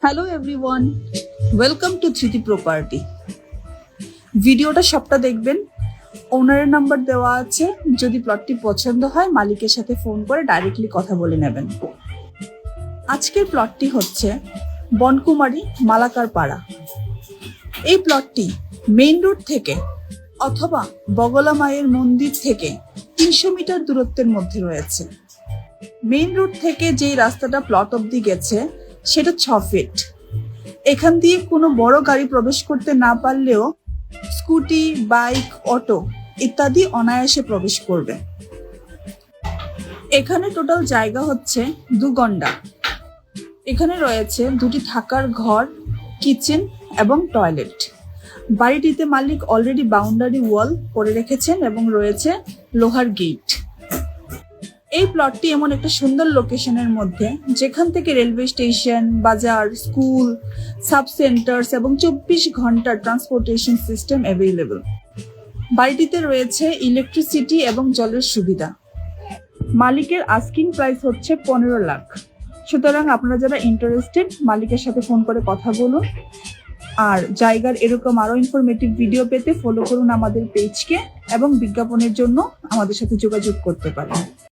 Hello everyone, welcome to thirty property. ভিডিওটা সবটা দেখবেন, ওনারের নাম্বার দেওয়া আছে। যদি প্লটটি পছন্দ হয় মালিকের সাথে ফোন করে ডাইরেক্টলি কথা বলে নেবেন। আজকের প্লটটি হচ্ছে বনকুমারী মালাকার পাড়া। এই প্লটটি মেইন রোড থেকে অথবা বগলা মায়ের মন্দির থেকে 300 মিটার দূরত্বের মধ্যে রয়েছে। মেইন রোড থেকে যেই রাস্তাটা প্লট অব্দি গেছে সেটা 6 ফিট। এখান দিয়ে কোনো বড় গাড়ি প্রবেশ করতে না পারলেও স্কুটি, বাইক, অটো ইত্যাদি অনায়াসে প্রবেশ করবে। এখানে টোটাল জায়গা হচ্ছে 2 গন্ডা। এখানে রয়েছে 2টি থাকার ঘর, কিচেন এবং টয়লেট। বাড়িটিতে মালিক অলরেডি বাউন্ডারি ওয়াল করে রেখেছেন এবং রয়েছে লোহার গেট। এই প্লটটি এমন একটা সুন্দর লোকেশনের মধ্যে যেখান থেকে রেলওয়ে স্টেশন, বাজার, স্কুল, সাব সেন্টার্স এবং 24 ঘন্টার ট্রান্সপোর্টেশন সিস্টেম অ্যাভেলেবল। বাড়িটিতে রয়েছে ইলেকট্রিসিটি এবং জলের সুবিধা। মালিকের আস্কিং প্রাইস হচ্ছে 15 লাখ। সুতরাং আপনারা যারা ইন্টারেস্টেড মালিকের সাথে ফোন করে কথা বলুন। আর জায়গার এরকম আরো ইনফরমেটিভ ভিডিও পেতে ফলো করুন আমাদের পেজকে এবং বিজ্ঞাপনের জন্য আমাদের সাথে যোগাযোগ করতে পারেন।